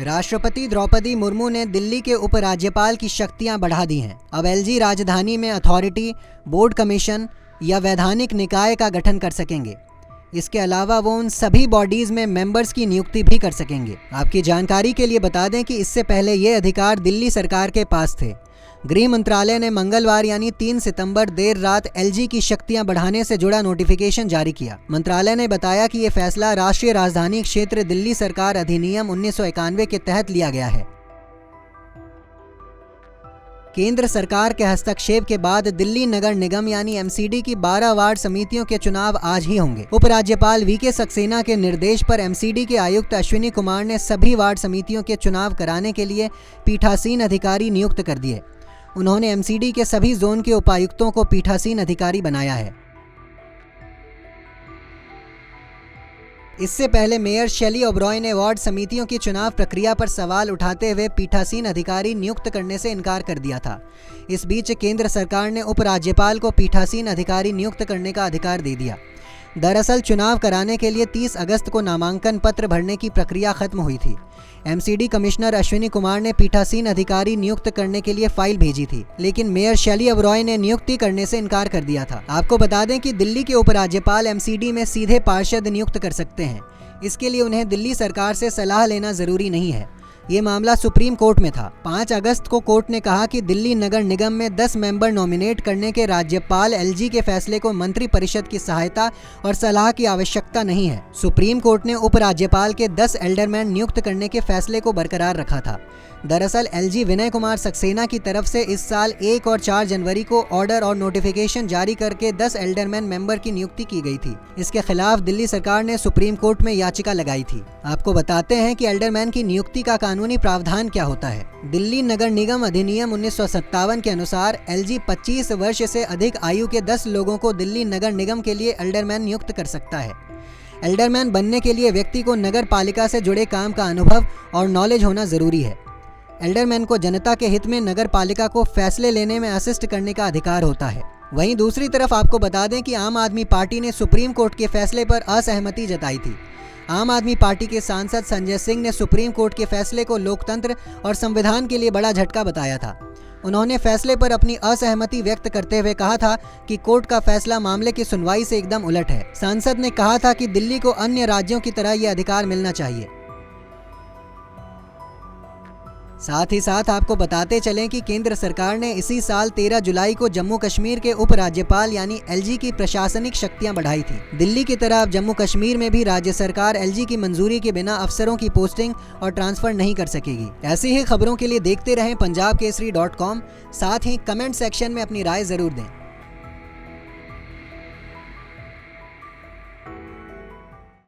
राष्ट्रपति द्रौपदी मुर्मू ने दिल्ली के उपराज्यपाल की शक्तियां बढ़ा दी हैं। अब एलजी राजधानी में अथॉरिटी, बोर्ड, कमीशन या वैधानिक निकाय का गठन कर सकेंगे। इसके अलावा वो उन सभी बॉडीज़ में मेंबर्स की नियुक्ति भी कर सकेंगे। आपकी जानकारी के लिए बता दें कि इससे पहले ये अधिकार दिल्ली सरकार के पास थे। गृह मंत्रालय ने मंगलवार यानी 3 सितंबर देर रात एलजी की शक्तियां बढ़ाने से जुड़ा नोटिफिकेशन जारी किया। मंत्रालय ने बताया कि ये फैसला राष्ट्रीय राजधानी क्षेत्र दिल्ली सरकार अधिनियम 1991 के तहत लिया गया है। केंद्र सरकार के हस्तक्षेप के बाद दिल्ली नगर निगम यानी एमसीडी की 12 वार्ड समितियों के चुनाव आज ही होंगे। उपराज्यपाल वीके सक्सेना के निर्देश पर एमसीडी के आयुक्त अश्विनी कुमार ने सभी वार्ड समितियों के चुनाव कराने के लिए पीठासीन अधिकारी नियुक्त कर दिए। उन्होंने एमसीडी के सभी जोन के उपायुक्तों को पीठासीन अधिकारी बनाया है। इससे पहले मेयर शैली ओबरॉय ने वार्ड समितियों की चुनाव प्रक्रिया पर सवाल उठाते हुए पीठासीन अधिकारी नियुक्त करने से इनकार कर दिया था। इस बीच केंद्र सरकार ने उपराज्यपाल को पीठासीन अधिकारी नियुक्त करने का अधिकार दे दिया। दरअसल चुनाव कराने के लिए 30 अगस्त को नामांकन पत्र भरने की प्रक्रिया खत्म हुई थी। एमसीडी कमिश्नर अश्विनी कुमार ने पीठासीन अधिकारी नियुक्त करने के लिए फाइल भेजी थी, लेकिन मेयर शैली ओबरॉय ने नियुक्ति करने से इनकार कर दिया था। आपको बता दें कि दिल्ली के उपराज्यपाल एमसीडी में सीधे पार्षद नियुक्त कर सकते हैं। इसके लिए उन्हें दिल्ली सरकार से सलाह लेना जरूरी नहीं है। ये मामला सुप्रीम कोर्ट में था। 5 अगस्त को कोर्ट ने कहा कि दिल्ली नगर निगम में 10 मेंबर नॉमिनेट करने के राज्यपाल एलजी के फैसले को मंत्री परिषद की सहायता और सलाह की आवश्यकता नहीं है। सुप्रीम कोर्ट ने उपराज्यपाल के 10 एल्डरमैन नियुक्त करने के फैसले को बरकरार रखा था। दरअसल एलजी विनय कुमार सक्सेना की तरफ से इस साल 1 और 4 जनवरी को ऑर्डर और नोटिफिकेशन जारी करके 10 एल्डरमैन मेंबर की नियुक्ति की गई थी। इसके खिलाफ दिल्ली सरकार ने सुप्रीम कोर्ट में याचिका लगाई थी। आपको बताते हैं कि एल्डरमैन की नियुक्ति का कानूनी प्रावधान क्या होता है। दिल्ली नगर निगम अधिनियम 1957 के अनुसार एलजी 25 वर्ष से अधिक आयु के 10 लोगों को दिल्ली नगर निगम के लिए एल्डरमैन नियुक्त कर सकता है। एल्डरमैन बनने के लिए व्यक्ति को नगर पालिका से जुड़े काम का अनुभव और नॉलेज होना जरूरी है। एल्डरमैन को जनता के हित में नगर पालिका को फैसले लेने में असिस्ट करने का अधिकार होता है। वहीं दूसरी तरफ आपको बता दें कि आम आदमी पार्टी ने सुप्रीम कोर्ट के फैसले पर असहमति जताई थी। आम आदमी पार्टी के सांसद संजय सिंह ने सुप्रीम कोर्ट के फैसले को लोकतंत्र और संविधान के लिए बड़ा झटका बताया था। उन्होंने फैसले पर अपनी असहमति व्यक्त करते हुए कहा था कि कोर्ट का फैसला मामले की सुनवाई से एकदम उलट है। सांसद ने कहा था कि दिल्ली को अन्य राज्यों की तरह यह अधिकार मिलना चाहिए। साथ ही साथ आपको बताते चलें कि केंद्र सरकार ने इसी साल 13 जुलाई को जम्मू कश्मीर के उपराज्यपाल यानी एलजी की प्रशासनिक शक्तियां बढ़ाई थी। दिल्ली की तरह अब जम्मू कश्मीर में भी राज्य सरकार एलजी की मंजूरी के बिना अफसरों की पोस्टिंग और ट्रांसफर नहीं कर सकेगी। ऐसी ही खबरों के लिए देखते रहें punjabkesari.com। साथ ही कमेंट सेक्शन में अपनी राय जरूर दें।